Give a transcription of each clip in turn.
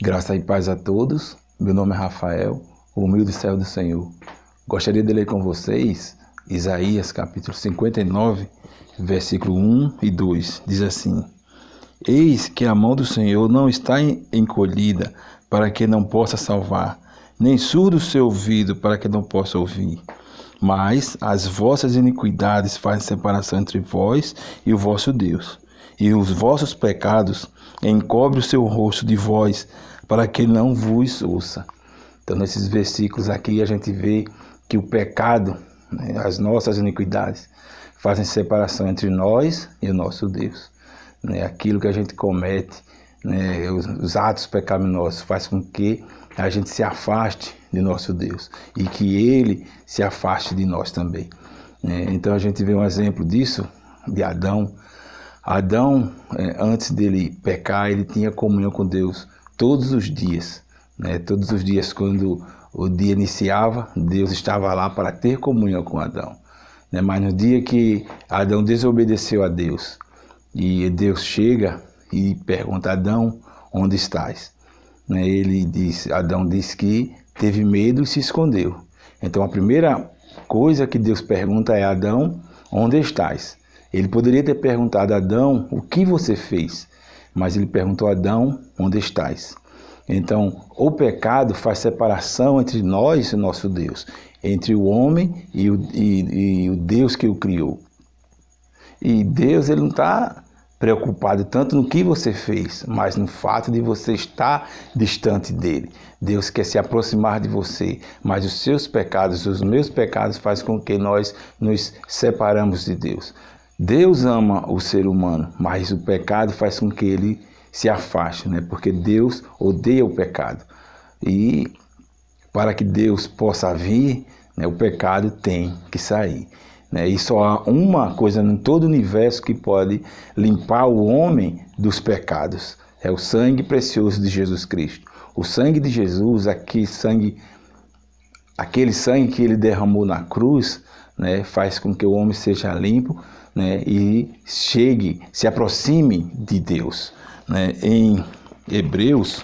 Graça e paz a todos. Meu nome é Rafael, o humilde servo do Senhor. Gostaria de ler com vocês Isaías capítulo 59, versículo 1 e 2. Diz assim: Eis que a mão do Senhor não está encolhida para que não possa salvar, nem surdo o seu ouvido para que não possa ouvir. Mas as vossas iniquidades fazem separação entre vós e o vosso Deus, e os vossos pecados encobrem o seu rosto de vós, para que não vos ouça. Então, nesses versículos aqui, a gente vê que o pecado, as nossas iniquidades, fazem separação entre nós e o nosso Deus. Aquilo que a gente comete, os atos pecaminosos, faz com que a gente se afaste de nosso Deus e que Ele se afaste de nós também. Então, a gente vê um exemplo disso, de Adão. Adão, antes dele pecar, ele tinha comunhão com Deus todos os dias. Todos os dias, quando o dia iniciava, Deus estava lá para ter comunhão com Adão. Mas no dia que Adão desobedeceu a Deus, e Deus chega e pergunta a Adão: onde estás? Adão diz que teve medo e se escondeu. Então a primeira coisa que Deus pergunta é: Adão, onde estás? Ele poderia ter perguntado a Adão: o que você fez? Mas ele perguntou a Adão: onde estás? Então, o pecado faz separação entre nós e o nosso Deus, entre o homem e o Deus que o criou. E Deus, ele não está preocupado tanto no que você fez, mas no fato de você estar distante dele. Deus quer se aproximar de você, mas os seus pecados, os meus pecados, fazem com que nós nos separamos de Deus. Deus ama o ser humano, mas o pecado faz com que ele se afaste, porque Deus odeia o pecado. E para que Deus possa vir, o pecado tem que sair. E só há uma coisa em todo o universo que pode limpar o homem dos pecados: é o sangue precioso de Jesus Cristo. O sangue de Jesus, aquele sangue que ele derramou na cruz, faz com que o homem seja limpo, e se aproxime de Deus. Em Hebreus,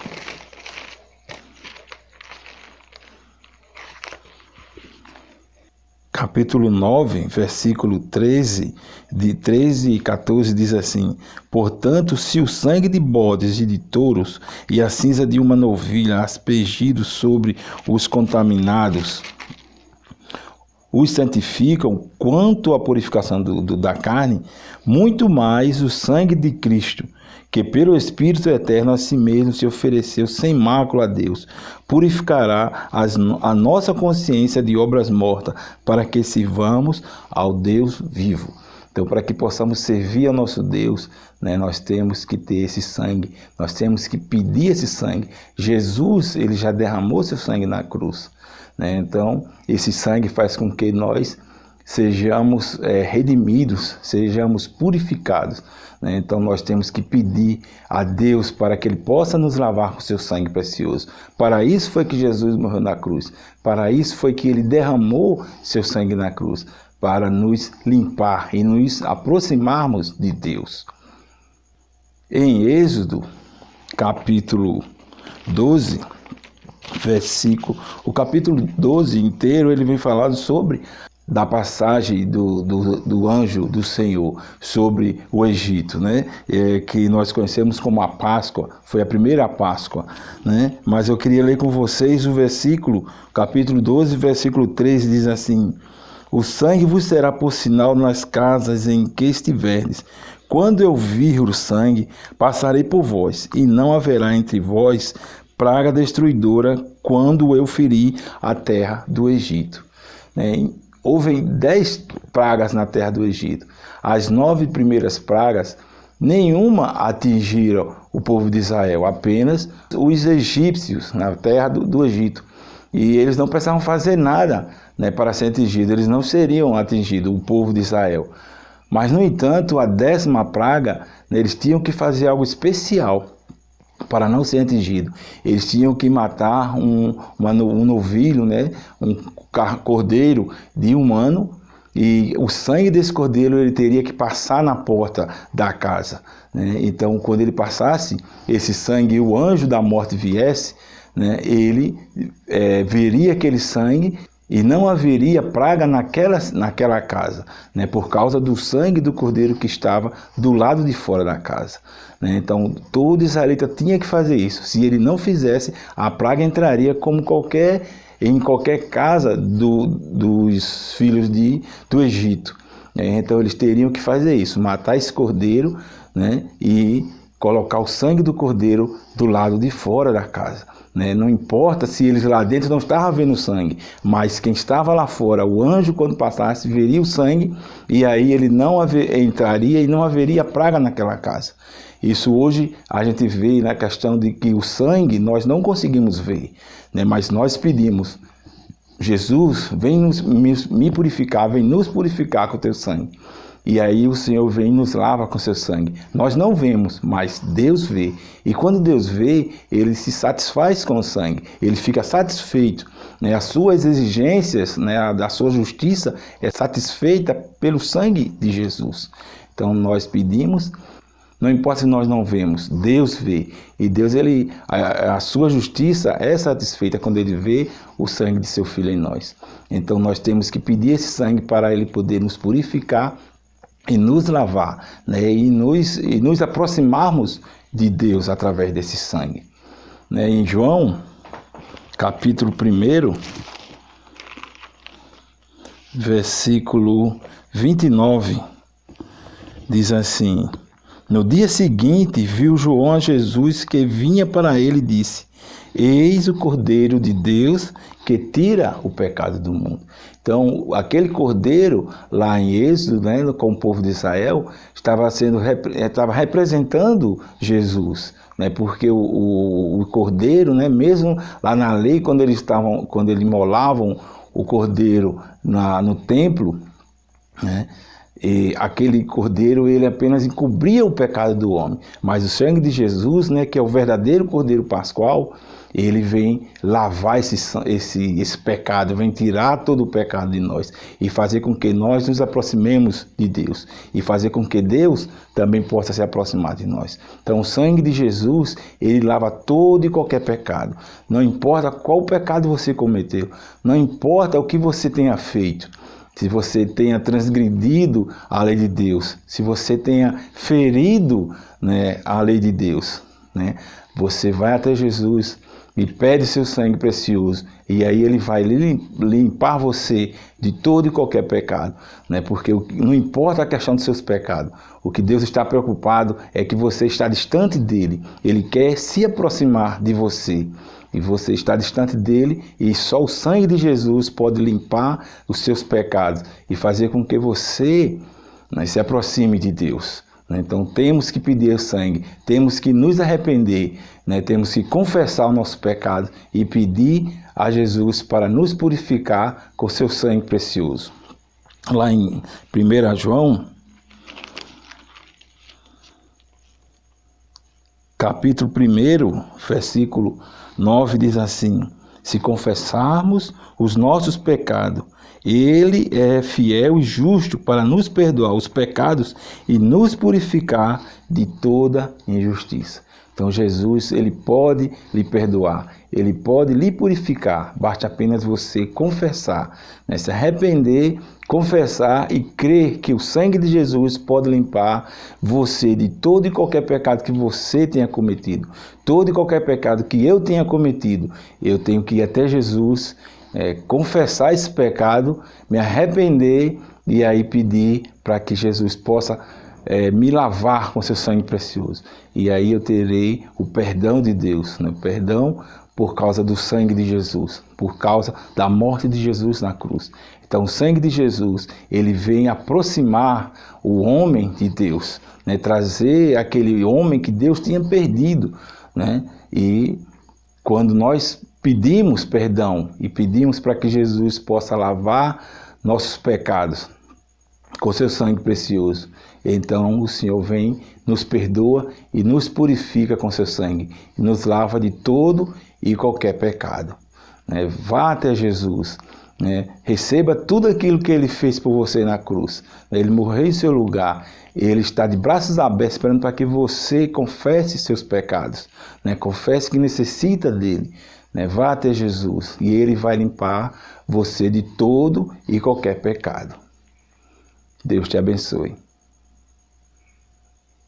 capítulo 9, versículo 13, de 13 e 14, diz assim: Portanto, se o sangue de bodes e de touros e a cinza de uma novilha aspergidos sobre os contaminados os santificam quanto à purificação da carne, muito mais o sangue de Cristo, que pelo Espírito Eterno a si mesmo se ofereceu sem mácula a Deus, purificará a nossa consciência de obras mortas, para que sirvamos ao Deus vivo. Então, para que possamos servir ao nosso Deus, nós temos que ter esse sangue, nós temos que pedir esse sangue. Jesus, ele já derramou seu sangue na cruz. Então, esse sangue faz com que nós sejamos redimidos, sejamos purificados. Então, nós temos que pedir a Deus para que Ele possa nos lavar com seu sangue precioso. Para isso foi que Jesus morreu na cruz. Para isso foi que Ele derramou seu sangue na cruz, para nos limpar e nos aproximarmos de Deus. Em Êxodo, capítulo 12, o capítulo 12 inteiro, ele vem falando sobre da passagem do anjo do Senhor sobre o Egito, que nós conhecemos como a Páscoa, foi a primeira Páscoa, Mas eu queria ler com vocês o versículo, capítulo 12, versículo 13, diz assim: O sangue vos será por sinal nas casas em que estiverdes. Quando eu vir o sangue, passarei por vós, e não haverá entre vós praga destruidora quando eu ferir a terra do Egito. Houve 10 pragas na terra do Egito. As 9 primeiras pragas, nenhuma atingiram o povo de Israel, apenas os egípcios na terra do Egito. E eles não precisavam fazer nada para ser atingidos, eles não seriam atingidos, o povo de Israel. Mas, no entanto, a 10ª praga, eles tinham que fazer algo especial para não ser atingido. Eles tinham que matar um novilho, um cordeiro de 1 ano, e o sangue desse cordeiro ele teria que passar na porta da casa, né? Então, quando ele passasse esse sangue e o anjo da morte viesse, né, ele veria aquele sangue e não haveria praga naquela casa, né, por causa do sangue do cordeiro que estava do lado de fora da casa, né? Então, todo israelita tinha que fazer isso. Se ele não fizesse, a praga entraria como em qualquer casa dos filhos do Egito. Então eles teriam que fazer isso, matar esse cordeiro, né, e colocar o sangue do cordeiro do lado de fora da casa, né? Não importa se eles lá dentro não estavam vendo sangue, mas quem estava lá fora, o anjo quando passasse veria o sangue e aí ele não entraria e não haveria praga naquela casa. Isso hoje a gente vê na questão de que o sangue nós não conseguimos ver, né? Mas nós pedimos, Jesus, vem me purificar, vem nos purificar com o teu sangue. E aí o Senhor vem e nos lava com seu sangue. Nós não vemos, mas Deus vê. E quando Deus vê, Ele se satisfaz com o sangue. Ele fica satisfeito, né? As suas exigências, né, a sua justiça é satisfeita pelo sangue de Jesus. Então nós pedimos, não importa se nós não vemos, Deus vê. E Deus, a sua justiça é satisfeita quando Ele vê o sangue de seu Filho em nós. Então nós temos que pedir esse sangue para Ele poder nos purificar e nos lavar, né? E nos aproximarmos de Deus através desse sangue, né? Em João, capítulo 1, versículo 29, diz assim: no dia seguinte viu João a Jesus que vinha para ele e disse: eis o Cordeiro de Deus que tira o pecado do mundo. Então, aquele cordeiro lá em Êxodo, né, com o povo de Israel, estava representando Jesus, né, porque o cordeiro, né, mesmo lá na lei, quando eles imolavam o cordeiro no templo, né, e aquele cordeiro ele apenas encobria o pecado do homem, mas o sangue de Jesus, né, que é o verdadeiro cordeiro pascual, ele vem lavar esse pecado, vem tirar todo o pecado de nós e fazer com que nós nos aproximemos de Deus e fazer com que Deus também possa se aproximar de nós. Então o sangue de Jesus, ele lava todo e qualquer pecado. Não importa qual pecado você cometeu, não importa o que você tenha feito, se você tenha transgredido a lei de Deus, se você tenha ferido, né, a lei de Deus, né, você vai até Jesus e pede seu sangue precioso, e aí ele vai limpar você de todo e qualquer pecado, né? Porque não importa a questão dos seus pecados, o que Deus está preocupado é que você está distante dele, ele quer se aproximar de você, e você está distante dele, e só o sangue de Jesus pode limpar os seus pecados e fazer com que você, né, se aproxime de Deus. Então temos que pedir o sangue, temos que nos arrepender, né? Temos que confessar o nosso pecado e pedir a Jesus para nos purificar com seu sangue precioso. Lá em 1 João, capítulo 1, versículo 9, diz assim: se confessarmos os nossos pecados, Ele é fiel e justo para nos perdoar os pecados e nos purificar de toda injustiça. Então Jesus, ele pode lhe perdoar, ele pode lhe purificar, basta apenas você confessar, né? Se arrepender, confessar e crer que o sangue de Jesus pode limpar você de todo e qualquer pecado que você tenha cometido, todo e qualquer pecado que eu tenha cometido. Eu tenho que ir até Jesus, confessar esse pecado, me arrepender e aí pedir para que Jesus possa me lavar com seu sangue precioso. E aí eu terei o perdão de Deus, né? O perdão por causa do sangue de Jesus, por causa da morte de Jesus na cruz. Então o sangue de Jesus, ele vem aproximar o homem de Deus, né? Trazer aquele homem que Deus tinha perdido, né? E quando nós pedimos perdão e pedimos para que Jesus possa lavar nossos pecados com seu sangue precioso, então o Senhor vem, nos perdoa e nos purifica com seu sangue, e nos lava de todo e qualquer pecado, né? Vá até Jesus, né? Receba tudo aquilo que Ele fez por você na cruz. Ele morreu em seu lugar. Ele está de braços abertos esperando para que você confesse seus pecados, né? Confesse que necessita dele, né? Vá até Jesus e Ele vai limpar você de todo e qualquer pecado. Deus te abençoe.